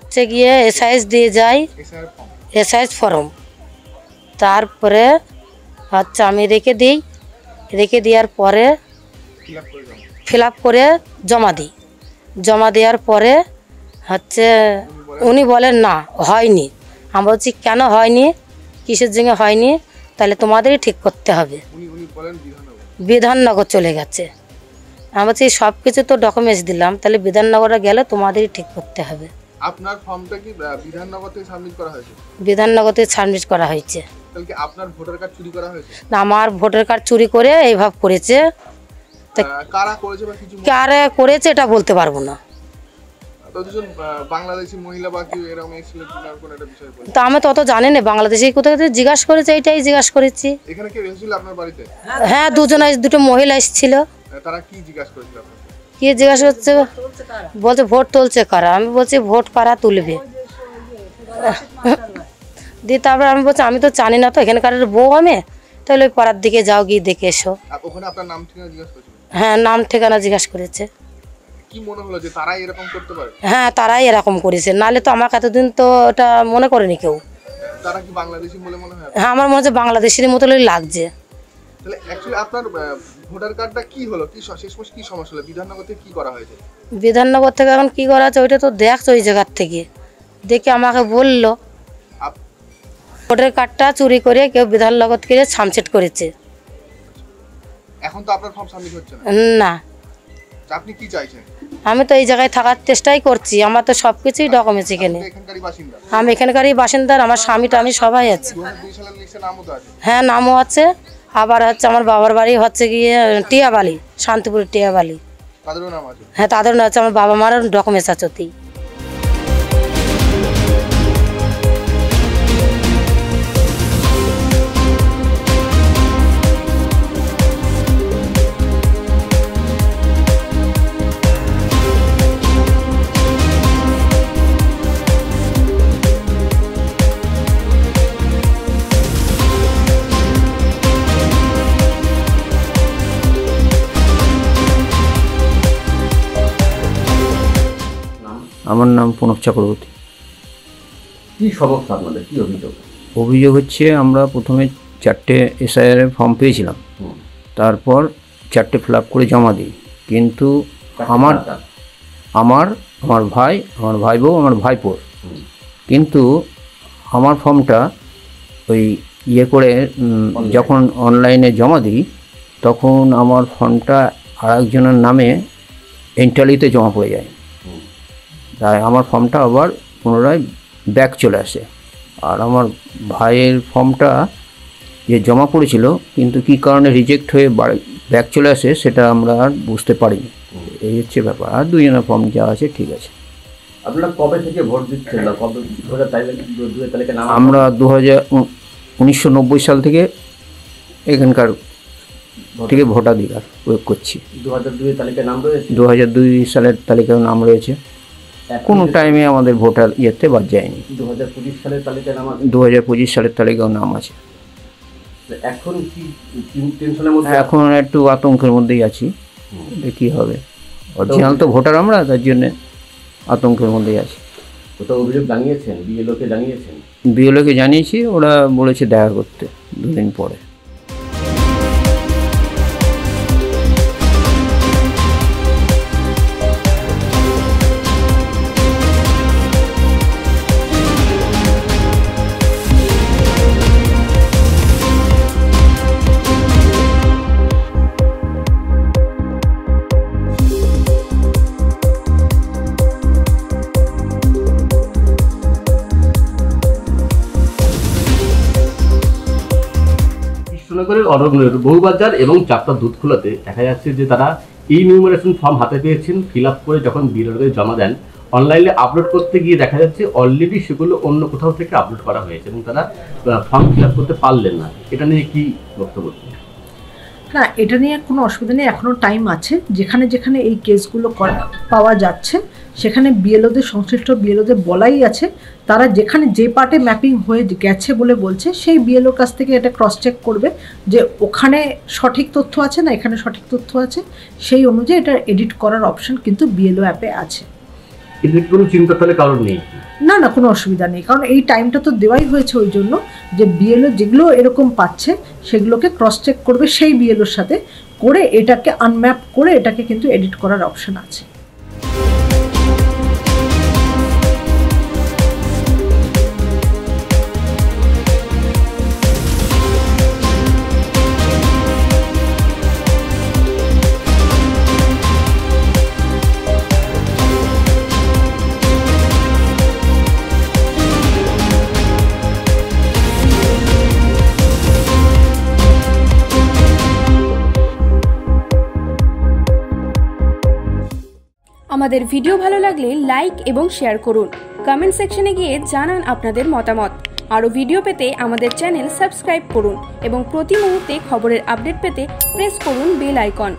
হচ্ছে গিয়ে এসআইএস দিয়ে যাই, এসআইএস ফর্ম। তারপরে হচ্ছে আমি রেখে দেওয়ার পরে ফিল আপ করে জমা দিই। জমা দেওয়ার পরে হচ্ছে উনি বলেন না হয়নি। আমি বলছি কেন হয়নি, কিসের জন্য হয়নি? তাহলে তোমাদেরই ঠিক করতে হবে। বিধাননগর চলে গেছে। আমি বলছি সব কিছু তো ডকুমেন্টস দিলাম, তাহলে বিধাননগরে গেলে তোমাদেরই ঠিক করতে হবে। আপনার ফর্মটা কি বিধাননগর থেকে সাবমিট করা হয়েছে? বিধাননগর থেকে সাবমিট করা হয়েছে। তাহলে কি আপনার ভোটার কার্ড চুরি করা হয়েছে? না, আমার ভোটার কার্ড চুরি করে এইভাবে করেছে। কারা করেছে বা কিছু কারা করেছে এটা বলতে পারবো না। দুজন বাংলাদেশি মহিলা বা কি এরকম এসেছিল কিনা কোন একটা বিষয় বলুন। তা আমি তো অত জানি না, বাংলাদেশি কোথায় জিজ্ঞাসা করেছে, এইটাই জিজ্ঞাসা করেছি। এখানে কি এসেছিল আপনার বাড়িতে? হ্যাঁ, দুটো মহিলা এসেছিল। তারা কি জিজ্ঞাসা করেছিল আপনাকে? কি জিজ্ঞাসা করছে? বলছে ভোট তুলছে কারা। আমি বলছি ভোট কারা তুলবে। দিয়ে তারপরে আমি বলছি আমি তো জানি না তো, এখানকার বউ আমি, তাহলে ওই পাড়ার দিকে যাও, গিয়ে দেখে এসো। ওখানে আপনার নাম ঠিকানা জিজ্ঞাসা করেছিল? হ্যাঁ, নাম ঠিকানা জিজ্ঞাসা করেছে। কি মনে হলো যে তারাই এরকম করতে পারে? হ্যাঁ, তারাই এরকম করেছে, নাহলে তো আমাকে এতদিন তো ওটা মনে করেনি কেউ। তারা কি বাংলাদেশি বলে মনে হয়? হ্যাঁ, আমার মনে হচ্ছে বাংলাদেশের মতো লাগছে। তাহলে অ্যাকচুয়ালি আপনার ভোটার কার্ডটা কি হলো, কি শেষমেশ কি সমস্যা হলো? বিধাননগর থেকে কি করা হয়েছে? বিধাননগর থেকে এখন কি করা আছে ওইটা তো দেখছো, ওই জায়গার থেকে দেখে আমাকে বললো ভোটার কার্ডটা চুরি করে কেউ বিধাননগর থেকে সাবমিট করেছে। এখন তো আপনার ফর্ম সাবমিট হচ্ছে না। না, আপনি কি চাইছেন? আমি তো এই জায়গায় থাকার চেষ্টাই করছি, আমার তো সব কিছুই ডকুমেন্টস এখানে। এখানকারই বাসিন্দা? আমি এখানকারই বাসিন্দা, আমার স্বামীটা আমি সবাই আছে। 2002 সালের লিস্টে নামও তো আছে? হ্যাঁ, নামও আছে। আবার হচ্ছে আমার বাবার বাড়ি হচ্ছে গিয়ে টিয়াবালি, শান্তিপুরের টিয়াবালি। তাদেরও নাম আছে? হ্যাঁ, তাদের নাম আছে। আমার বাবা মারও ডকুমেন্টস আছে ওতেই। আমার নাম প্রণব চক্রবর্তী। কি সমস্যা আপনাদের, কি অভিযোগ? অভিযোগ হচ্ছে আমরা প্রথমে 4টে এসআইআর ফর্ম পেয়েছিলাম, তারপর 4টে ফিল আপ করে জমা দিই। কিন্তু আমার ভাই বউ, আমার ভাইপোর, কিন্তু আমার ফর্মটা ওই করে যখন অনলাইনে জমা দিই তখন আমার ফর্মটা আরেকজনের নামে এন্টালিতে জমা পড়ে যায়। তাই আমার ফর্মটা আবার পুনরায় ব্যাক চলে আসে। আর আমার ভাইয়ের ফর্মটা যে জমা পড়েছিল কিন্তু কী কারণে রিজেক্ট হয়ে ব্যাক চলে আসে সেটা আমরা আর বুঝতে পারিনি। এই হচ্ছে ব্যাপার। আর দুজনের ফর্ম যা আছে ঠিক আছে। আপনারা কবে থেকে ভোট দিচ্ছেন? আমরা 1990 সাল থেকে এখানকার থেকে ভোটাধিকার প্রয়োগ করছি। 2002 তালিকায় নাম রয়েছে? 2002 সালের তালিকায় নাম রয়েছে। কোনো টাইমে আমাদের ভোটার ইয়েতে বাদ যায়নি। 2025 সালের তালিকায় নাম আছে? 2025 সালের তালিকাও নাম আছে। এখন কি টেনশনের মধ্যে? এখন একটু আতঙ্কের মধ্যেই আছি, কী হবে। অরিজিনাল তো ভোটার আমরা, তার জন্যে আতঙ্কের মধ্যেই আছি। কোথাও অভিযোগ জানিয়েছেন? বিএলওকে জানিয়েছেন? বিএলওকে জানিয়েছি, ওরা বলেছে দেখা করতে 2 দিন পরে। কৃষ্ণনগরের অরণ্যের বহুবাজার এবং চাপটা দুধখোলাতে দেখা যাচ্ছে যে তারা ইনিউমারেশন ফর্ম হাতে পেয়েছেন, ফিল আপ করে যখন বিএলওকে জমা দেন, অনলাইনে আপলোড করতে গিয়ে দেখা যাচ্ছে অলরেডি সেগুলো অন্য কোথাও থেকে আপলোড করা হয়েছে এবং তারা ফর্ম ফিল আপ করতে পারলেন না। এটা নিয়ে কি বক্তব্য? না, এটা নিয়ে কোনো অসুবিধা নেই, এখনও টাইম আছে। যেখানে যেখানে এই কেসগুলো পাওয়া যাচ্ছে সেখানে বিএলওদের, সংশ্লিষ্ট বিএলওদের বলাই আছে, তারা যেখানে যে পার্টে ম্যাপিং হয়ে গেছে বলে বলছে সেই বিএলওর কাছ থেকে এটা ক্রস চেক করবে যে ওখানে সঠিক তথ্য আছে না এখানে সঠিক তথ্য আছে, সেই অনুযায়ী এটা এডিট করার অপশন কিন্তু বিএলও অ্যাপে আছে। কিন্তু কোনো চিন্তা তাহলে কারণ নেই? না না, কোনো অসুবিধা নেই, কারণ এই টাইমটা তো দেওয়াই হয়েছে ওই জন্য যে বিএলও যেগুলো এরকম পাচ্ছে সেগুলোকে ক্রস চেক করবে সেই বিএলওর সাথে, করে এটাকে আনম্যাপ করে এটাকে কিন্তু এডিট করার অপশন আছে। আমাদের ভিডিও ভালো লাগলে লাইক এবং শেয়ার করুন। কমেন্ট সেকশনে গিয়ে জানান আপনাদের মতামত। আরও ভিডিও পেতে আমাদের চ্যানেল সাবস্ক্রাইব করুন এবং প্রতি মুহূর্তে খবরের আপডেট পেতে প্রেস করুন বেল আইকন।